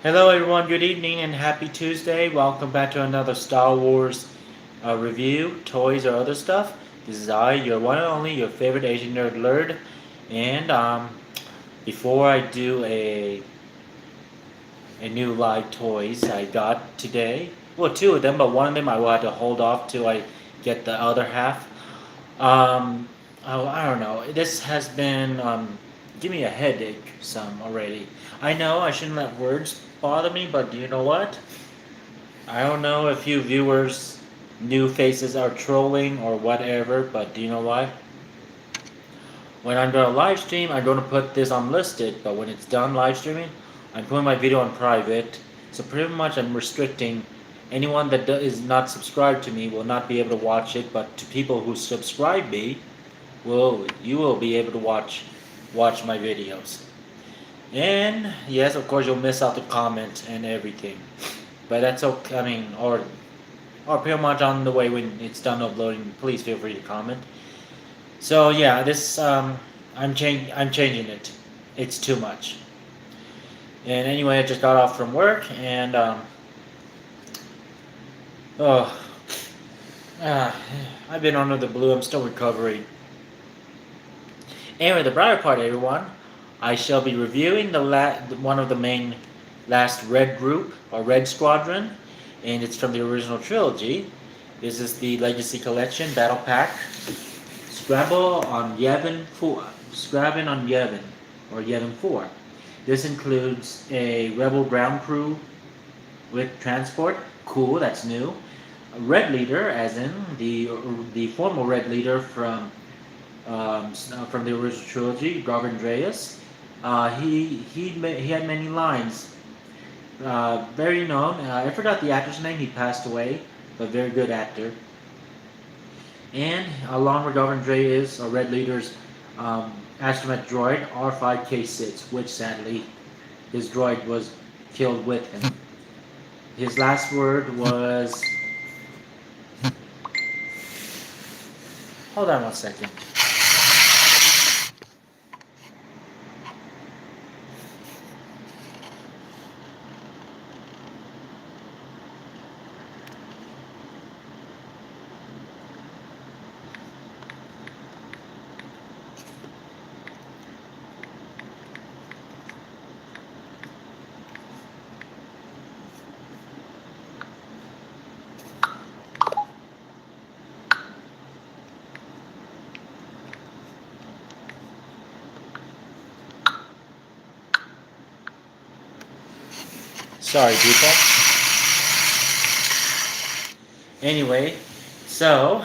Hello, everyone. Good evening and happy Tuesday. Welcome back to another Star Wars review, toys or other stuff. This is I, your one and only, your favorite Asian nerd Lurd. And before I do a new live toys I got today, well, two of them, but one of them I will have to hold off till I get the other half. Um, I don't know. This has been give me a headache some already. I know I shouldn't let words bother me, but do you know what? I don't know if you viewers, new faces are trolling or whatever, but do you know what? When I'm gonna live stream, I'm gonna put this unlisted, but when it's done live streaming, I'm putting my video on private. So pretty much I'm restricting anyone that is not subscribed to me will not be able to watch it, but to people who subscribe me, you will be able to watch my videos. And yes, of course, you'll miss out the comment and everything, but that's okay. I mean, or pretty much on the way when it's done uploading, please feel free to comment. So yeah, this I'm changing it. It's too much. And anyway, I just got off from work and oh, ah, I've been under the blue. I'm still recovering. Anyway, the brighter part, everyone, I shall be reviewing one of the main last red group or red squadron, and it's from the original trilogy. This is the Legacy Collection Battle Pack. Scramble on Yavin 4. Scrabbing on Yavin, or Yavin 4. This includes a Rebel ground crew with transport. Cool, that's new. A Red Leader, as in the former Red Leader from the original trilogy, Garven Dreis. He had many lines. Very known. I forgot the actor's name. He passed away, but very good actor. And along with Garven Dreis, a Red Leader's astromech droid R5K6, which sadly his droid was killed with him. His last word was. Hold on one second. Sorry, people. Anyway, so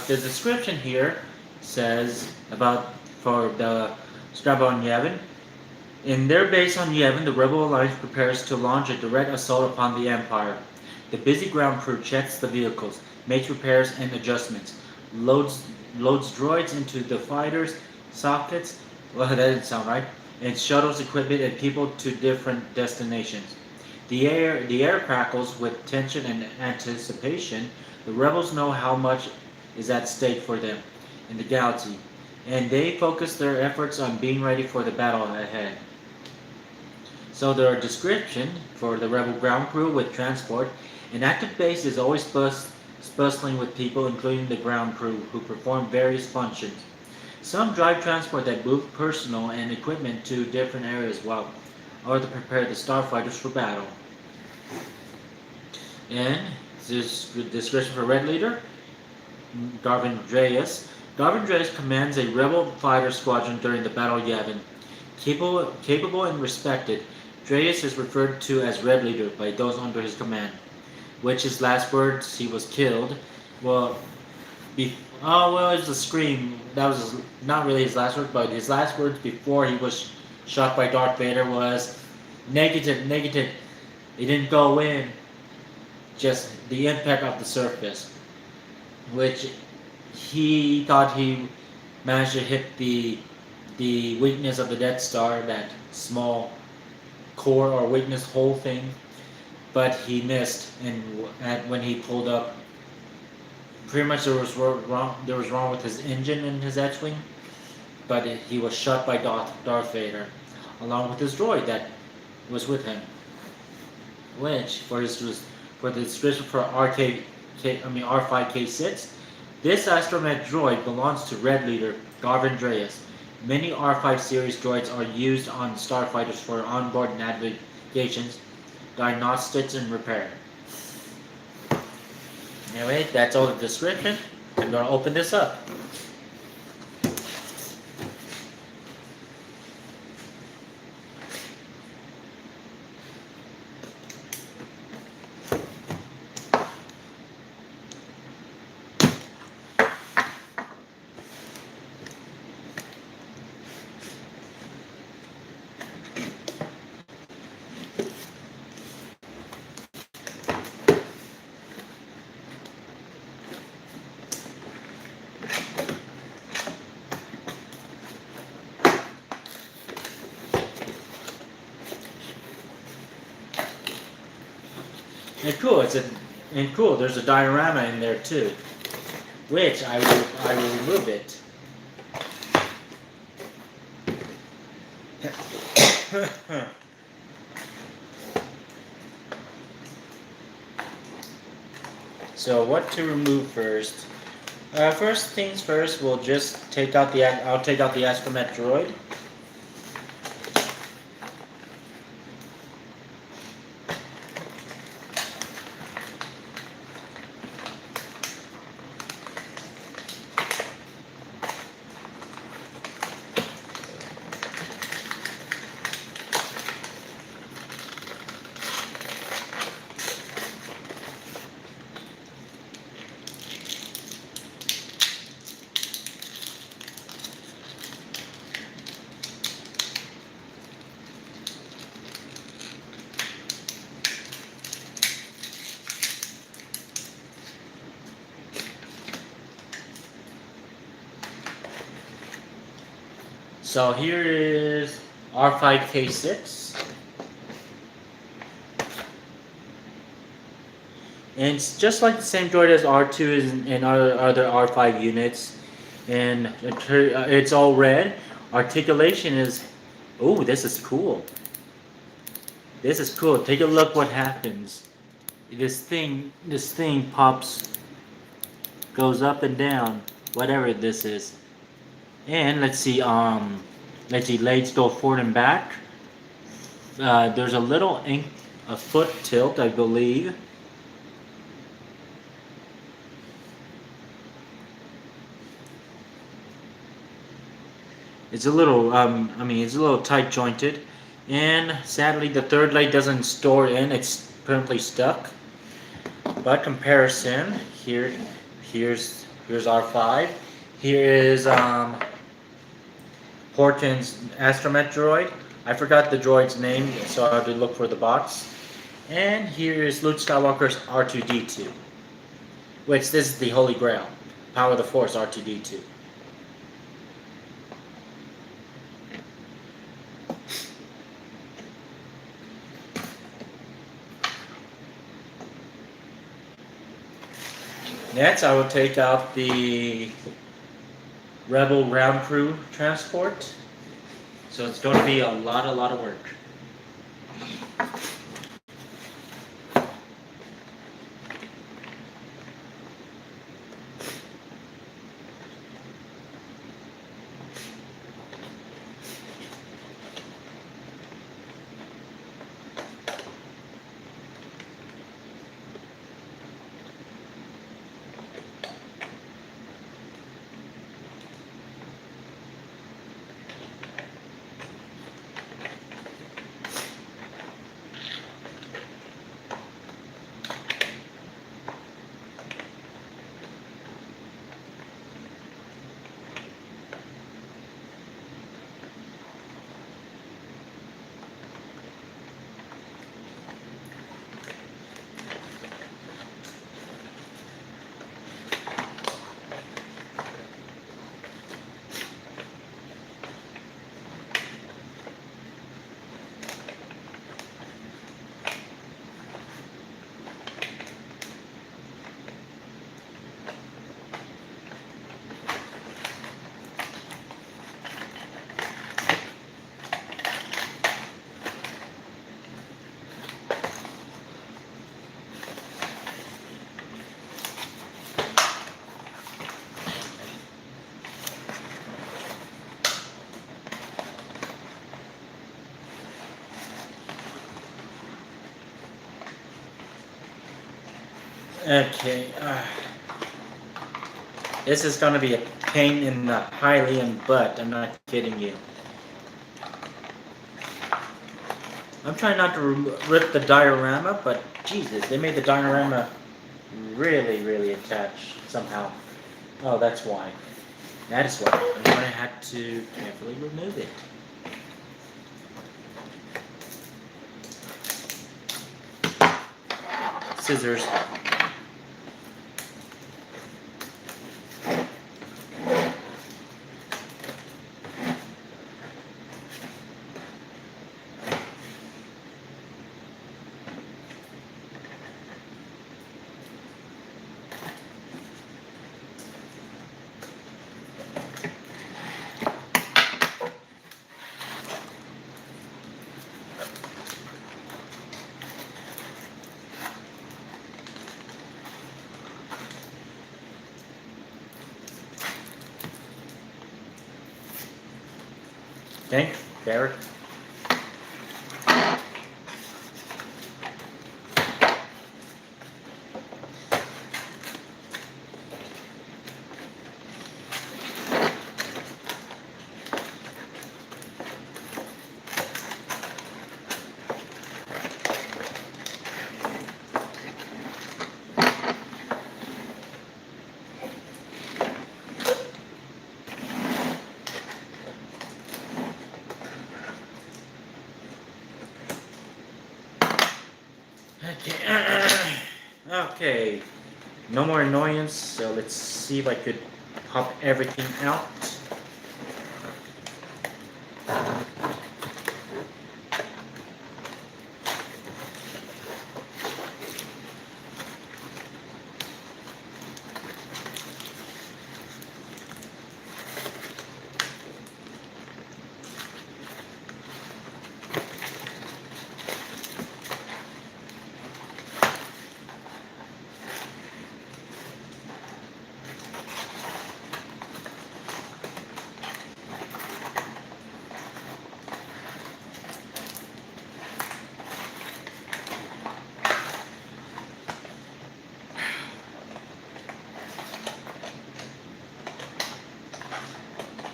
the description here says about for the Scramble on Yavin. In their base on Yavin, the Rebel Alliance prepares to launch a direct assault upon the Empire. The busy ground crew checks the vehicles, makes repairs and adjustments, loads droids into the fighters' sockets. Well, that didn't sound right. And shuttles equipment and people to different destinations. The air crackles with tension and anticipation. The rebels know how much is at stake for them in the galaxy, and they focus their efforts on being ready for the battle ahead. So their description for the rebel ground crew with transport, an active base is always bustling with people, including the ground crew, who perform various functions. Some drive transport that move personnel and equipment to different areas while others prepare the starfighters for battle. And this description for Red Leader, Garven Dreis. Garven Dreis commands a rebel fighter squadron during the Battle of Yavin. Capable and respected, Dreis is referred to as Red Leader by those under his command. Which his last words, he was killed. Well, it was a scream. That was not really his last words, but his last words before he was shot by Darth Vader was negative, negative. It didn't go in. Just the impact of the surface, which he thought he managed to hit the weakness of the Death Star, that small core or weakness hole thing, but he missed. And when he pulled up, pretty much there was wrong with his engine in his X-wing, but he was shot by Darth Vader, along with his droid that was with him. which for the description for R5K6, this astromet droid belongs to Red Leader Garven Dreis. Many R5 series droids are used on starfighters for onboard navigations, diagnostics, and repair. Anyway, that's all the description. I'm gonna open this up. And cool. There's a diorama in there too, which I will remove it. So what to remove first? First things first, we'll just I'll take out the astromet droid. So here is R5K6. And it's just like the same droid as R2 and other R5 units. And it's all red. Articulation is... Oh, this is cool. This is cool. Take a look what happens. This thing pops, goes up and down, whatever this is. And let's see, legs go forward and back. There's a little a foot tilt, I believe. It's a little, it's a little tight jointed. And sadly, the third leg doesn't store in, it's permanently stuck. But comparison, here's R5. Here is, Horton's astromet droid. I forgot the droid's name, so I have to look for the box. And here is Luke Skywalker's R2-D2, which this is the Holy Grail, Power of the Force R2-D2. Next, I will take out the Rebel ground crew transport. So it's going to be a lot of work. Okay. This is gonna be a pain in the Hylian butt. I'm not kidding you. I'm trying not to rip the diorama, but Jesus, they made the diorama really, really attached somehow. Oh, that's why. That is why. I'm gonna have to carefully remove it. Scissors. Okay, Barrett. Okay. Okay. No more annoyance, so let's see if I could pop everything out.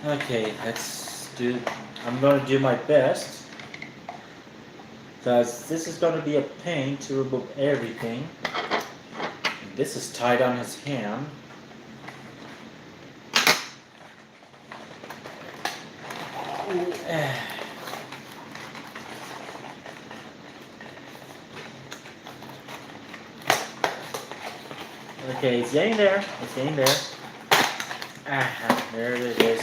Okay, I'm gonna do my best, because this is gonna be a pain to remove everything. And this is tied on his hand. Okay, it's getting there. It's getting there. There it is.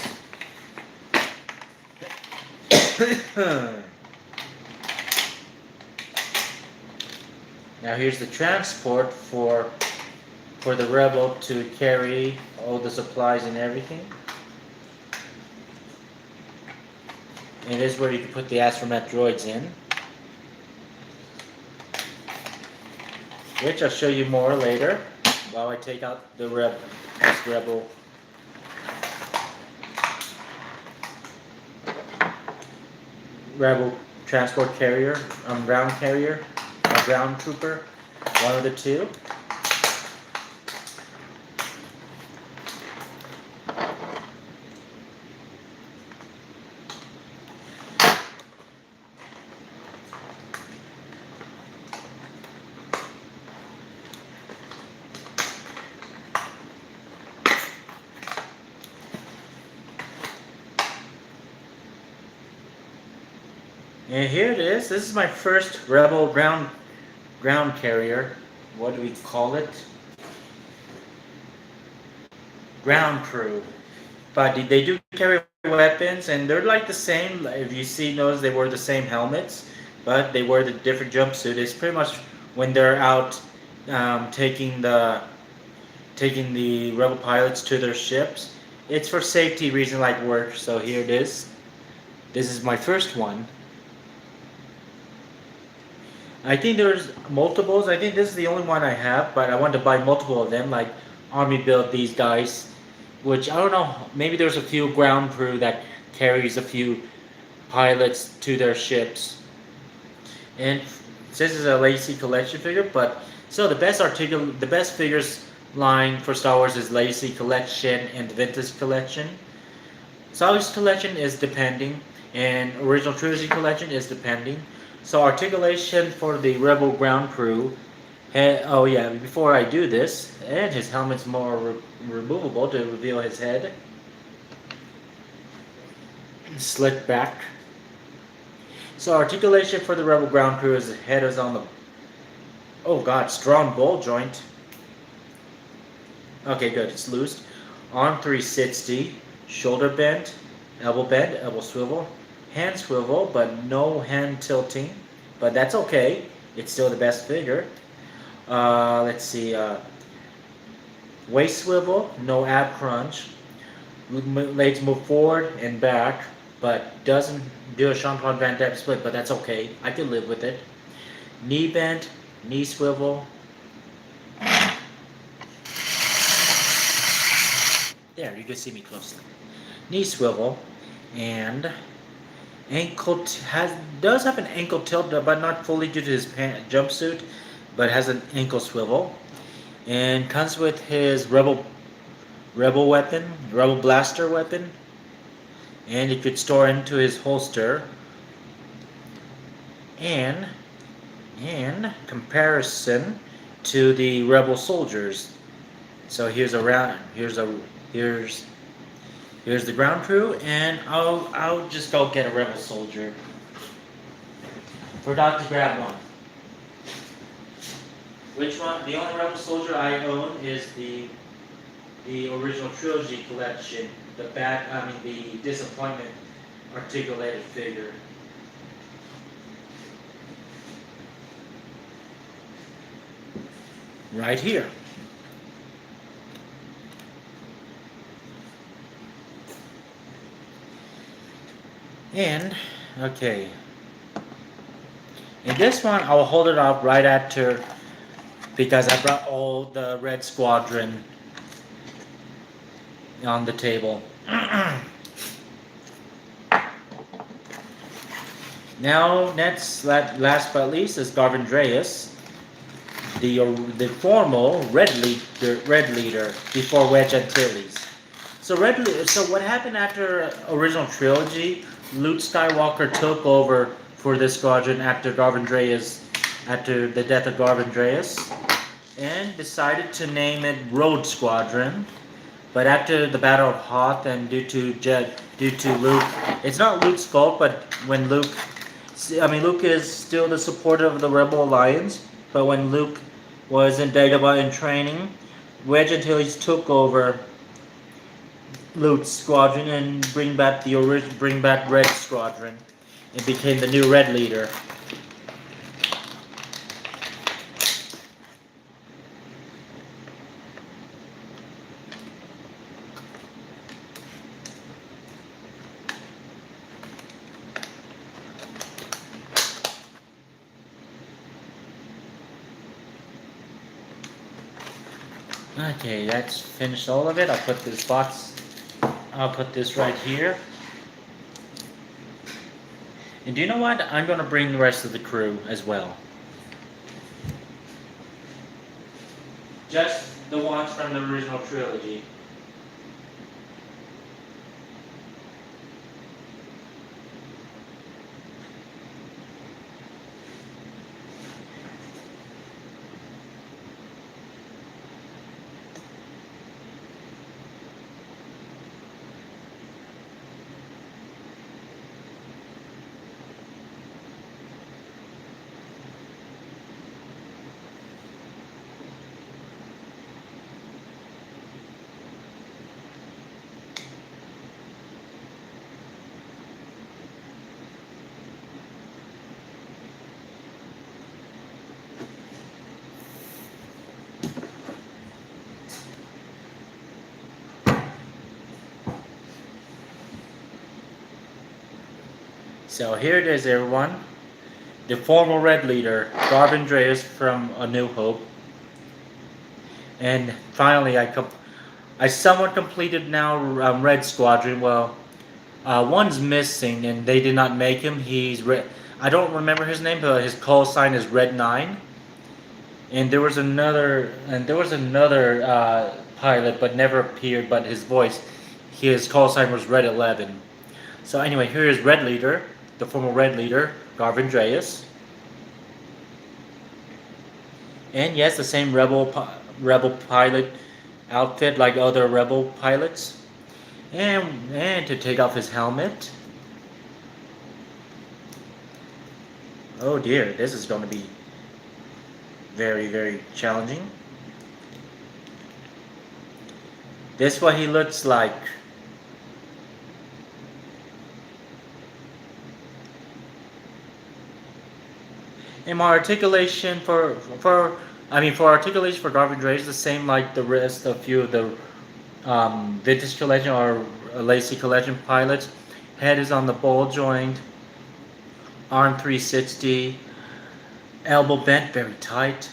Now here's the transport for the rebel to carry all the supplies and everything. And this is where you can put the astronaut droids in, which I'll show you more later while I take out the rebel transport carrier, ground carrier, ground trooper, one of the two. And here it is. This is my first rebel ground carrier. What do we call it? Ground crew. But they do carry weapons, and they're like the same. If you see those, they wear the same helmets, but they wear the different jumpsuit. It's pretty much when they're out taking the rebel pilots to their ships. It's for safety reason, like work. So here it is. This is my first one. I think there's multiples. I think this is the only one I have, but I want to buy multiple of them, like Army build these guys, which I don't know, maybe there's a few ground crew that carries a few pilots to their ships. And this is a Lacey collection figure, but So the best figures line for Star Wars is Legacy Collection and Vintage Collection. Star Wars Collection is depending, and Original Trilogy Collection is depending. So articulation for the Rebel ground crew. Oh yeah, before I do this, and his helmet's more removable to reveal his head. Slick back. So articulation for the Rebel ground crew is the head is on the, oh god, strong ball joint. Okay, good, it's loose. Arm 360, shoulder bend, elbow swivel, hand swivel, but no hand tilting. But that's okay, it's still the best figure. Let's see, waist swivel, no ab crunch. Legs move forward and back, but doesn't do a Jean-Claude Van Damme split, but that's okay. I can live with it. Knee bend, knee swivel. There, you can see me closely. Knee swivel, and ankle does have an ankle tilt, but not fully due to his jumpsuit, but has an ankle swivel, and comes with his rebel blaster weapon, and you could store into his holster. And in comparison to the rebel soldiers, so here's the ground crew, and I'll just go get a rebel soldier. Forgot to grab one. Which one? The only rebel soldier I own is the original trilogy collection, the disappointment articulated figure. Right here. And, okay. In this one, I will hold it up right after, because I brought all the Red Squadron on the table. Now, next, last but least, is Garven Dreis, the formal red leader before Wedge Antilles. So what happened after original trilogy? Luke Skywalker took over for this squadron after the death of Garven Dreis, and decided to name it Road Squadron. But after the Battle of Hoth, and due to Luke, it's not Luke's fault, but when Luke is still the supporter of the Rebel Alliance, but when Luke was in Dagobah in training, Wedge Antilles took over Luke's squadron and bring back Red Squadron, and became the new Red leader. Okay, that's finished all of it. I'll put this right here. And do you know what? I'm going to bring the rest of the crew as well. Just the ones from the original trilogy. So here it is, everyone. The formal Red leader, Garven Dreis from A New Hope. And finally, I somewhat completed now Red Squadron. Well, one's missing, and they did not make him. I don't remember his name, but his call sign is Red 9. and there was another pilot, but never appeared. But his call sign was Red 11. So anyway, here is Red Leader, the former Red Leader, Garven Dreis, and yes, the same rebel pilot outfit like other rebel pilots, and to take off his helmet. Oh dear, this is going to be very, very challenging. This is what he looks like. And my articulation for articulation for Garven Dreis is the same like the rest of few of the vintage collection or Lacey collection pilots. Head is on the ball joint, arm 360, elbow bent very tight.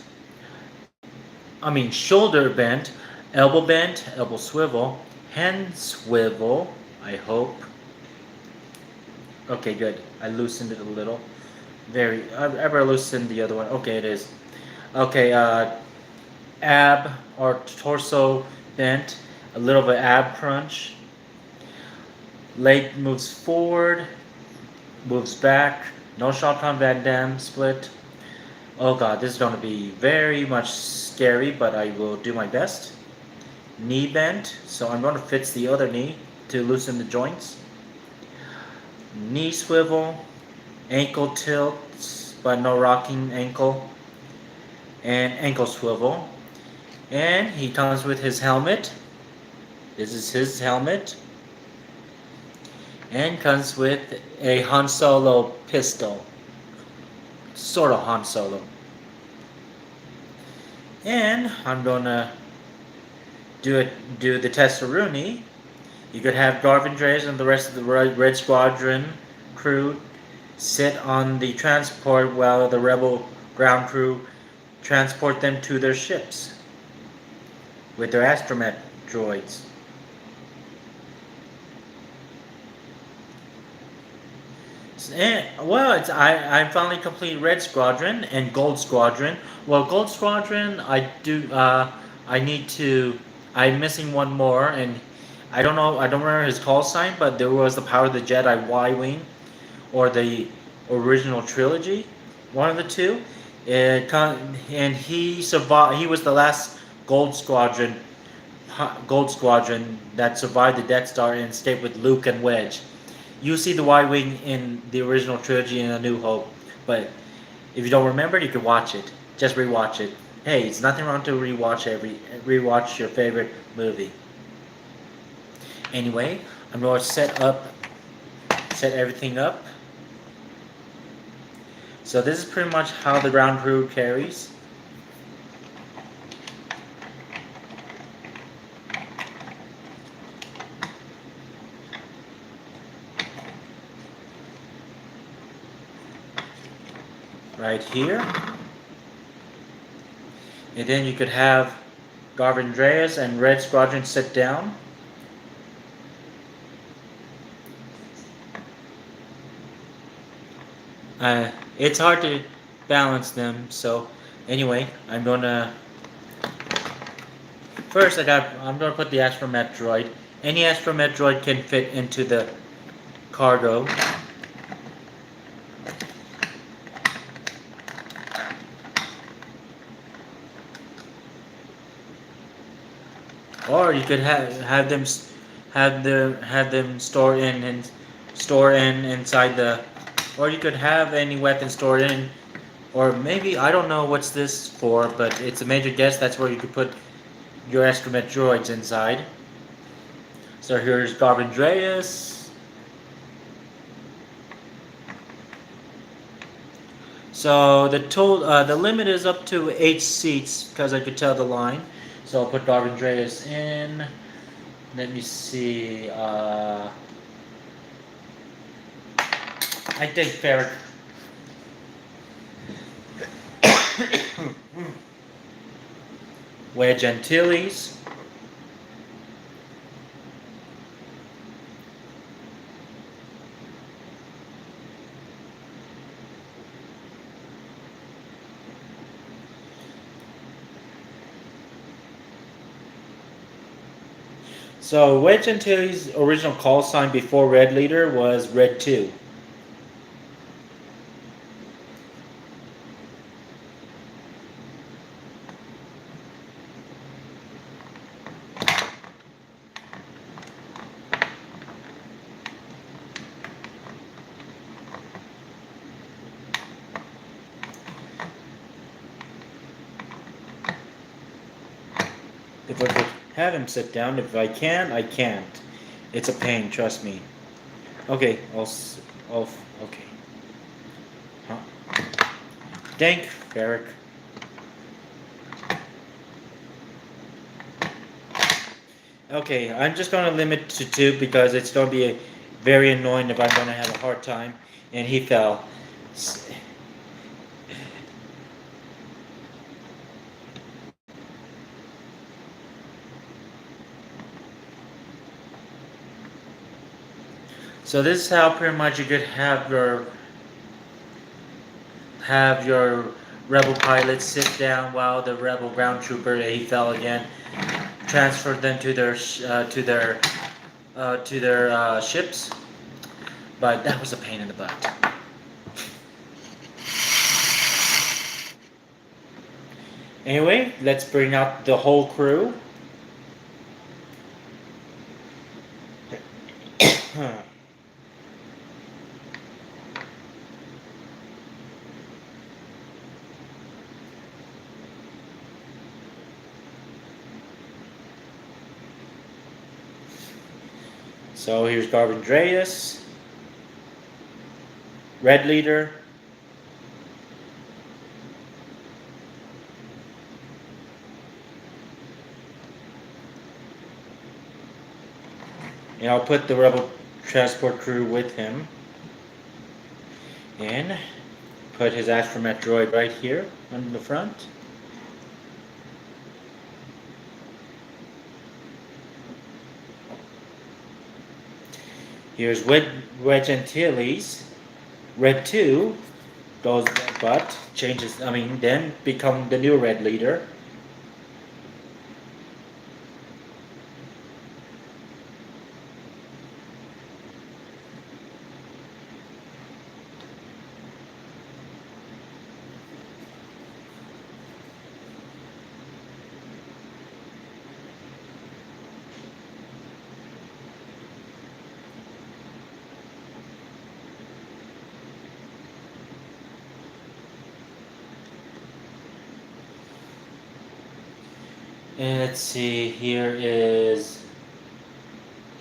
Shoulder bent, elbow swivel, hand swivel. I hope. Okay, good. I loosened it a little. I ever loosened the other one. Okay, it is. Okay, ab or torso bent, a little bit ab crunch. Leg moves forward, moves back. No Shotgun Van Damme split. Oh god, this is going to be very much scary, but I will do my best. Knee bent, so I'm going to fix the other knee to loosen the joints. Knee swivel, ankle tilts, but no rocking ankle, and ankle swivel. And he comes with his helmet. This is his helmet. And comes with a Han Solo pistol. Sort of Han Solo. And I'm gonna do the Tesseruni. You could have Garven Dreis and the rest of the Red Squadron crew sit on the transport while the Rebel ground crew transport them to their ships with their astromech droids. I finally completed Red Squadron and Gold Squadron. Well, Gold Squadron, I need to. I'm missing one more, and I don't know. I don't remember his call sign, but there was the Power of the Jedi Y-wing, or the original trilogy, one of the two. And he survived. He was the last Gold Squadron that survived the Death Star and stayed with Luke and Wedge. You see the Y-wing in the original trilogy in A New Hope, but if you don't remember, you can watch it. Just rewatch it. Hey, it's nothing wrong to rewatch your favorite movie. Anyway, I'm going to set everything up. So this is pretty much how the ground crew carries. Right here. And then you could have Garven Dreis and Red Squadron sit down. It's hard to balance them, so anyway, I'm gonna put the astromech droid. Any astromech droid can fit into the cargo. Or you could have them store in inside the, or you could have any weapon stored in, or maybe I don't know what's this for, but it's a major guess. That's where you could put your astromech droids inside. So here's Garven Dreis. So the limit is up to 8 seats because I could tell the line. So I'll put Garven Dreis in. Let me see. I think Ferric. Wedge Antilles. So Wedge Antilles' original call sign before Red Leader was Red 2. If I could have him sit down, if I can, I can't. It's a pain, trust me. Okay, okay. Huh? Dank, Ferric. Okay, I'm just gonna limit to 2 because it's gonna be very annoying if I'm gonna have a hard time. And he fell. So this is how pretty much you could have your rebel pilots sit down while the rebel ground trooper he fell again, transfer them to their ships. But that was a pain in the butt. Anyway, let's bring out the whole crew. So here's Garven Dreis, Red Leader, and I'll put the Rebel transport crew with him, and put his astromet droid right here on the front. Here's Wedge Antilles, Red 2, goes but changes, then become the new Red Leader. And let's see, here's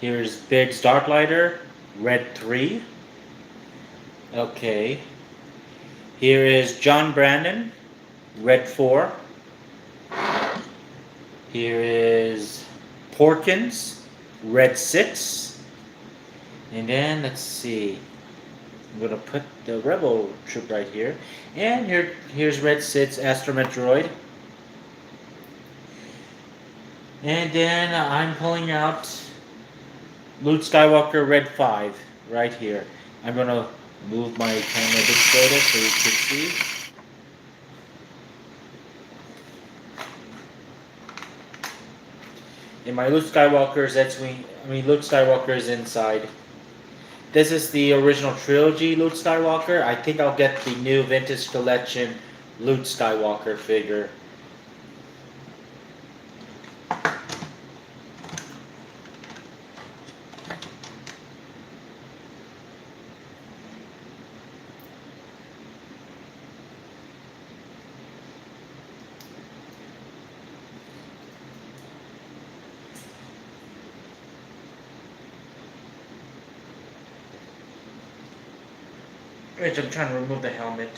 Biggs Darklighter, Red 3. Okay. Here is John Brandon, Red 4. Here is Porkins, Red 6. And then let's see. I'm gonna put the Rebel troop right here. And here's Red 6 Astromech Droid. And then I'm pulling out Luke Skywalker Red 5 right here. I'm gonna move my camera a bit further so you can see. And my Luke Skywalker's Luke Skywalker is inside. This is the original trilogy Luke Skywalker. I think I'll get the new vintage collection Luke Skywalker figure. Wait, I'm trying to remove the helmet.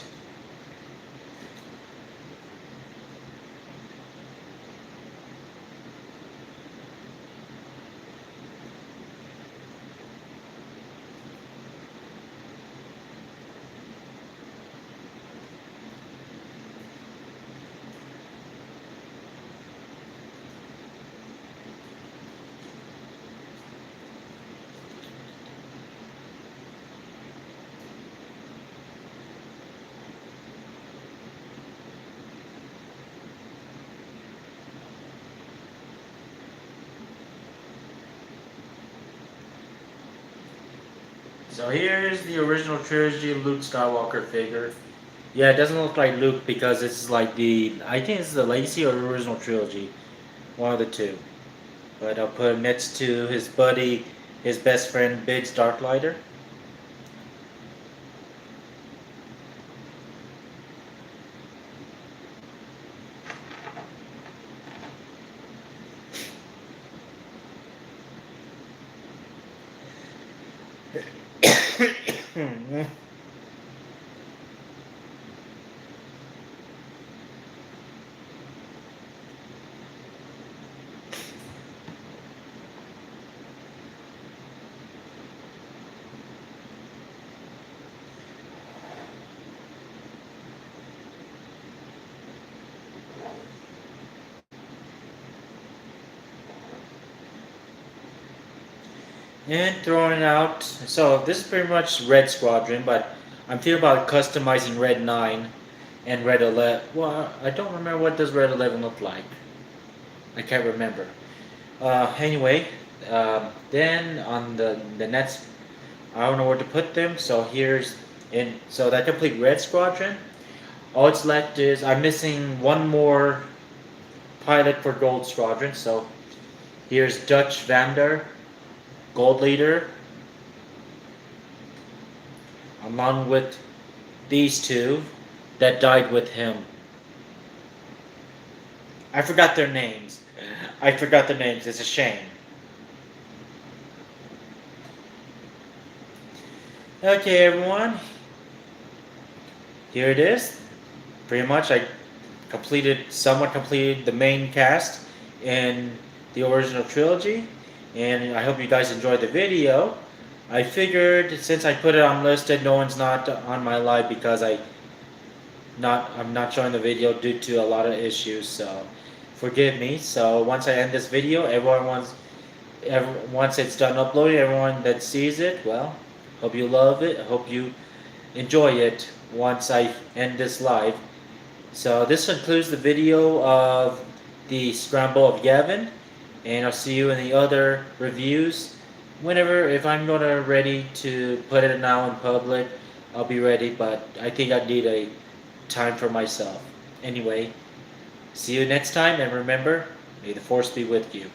So here's the original trilogy Luke Skywalker figure. Yeah, it doesn't look like Luke because it's like I think it's the Legacy or original trilogy, one of the two. But I'll put him next to his buddy, his best friend, Biggs Darklighter. And throwing out. So this is pretty much Red Squadron, but I'm thinking about customizing Red 9 and Red 11. Well, I don't remember what does Red 11 look like. I can't remember. Anyway, then on the next, I don't know where to put them. So here's in. So that complete Red Squadron. All it's left is I'm missing one more pilot for Gold Squadron. So here's Dutch Vander, Gold Leader, along with these two that died with him. I forgot their names. I forgot their names. It's a shame. Okay, everyone. Here it is. Pretty much, I somewhat completed the main cast in the original trilogy, and I hope you guys enjoyed the video. I figured since I put it on listed, no one's not on my live because I'm not showing the video due to a lot of issues. So forgive me. So once I end this video, once it's done uploading, everyone that sees it, well, hope you love it. I hope you enjoy it once I end this live. So this concludes the video of the Scramble of Yavin, and I'll see you in the other reviews. Whenever, if I'm gonna ready to put it now in public, I'll be ready, but I think I need a time for myself. Anyway, see you next time, and remember, may the force be with you.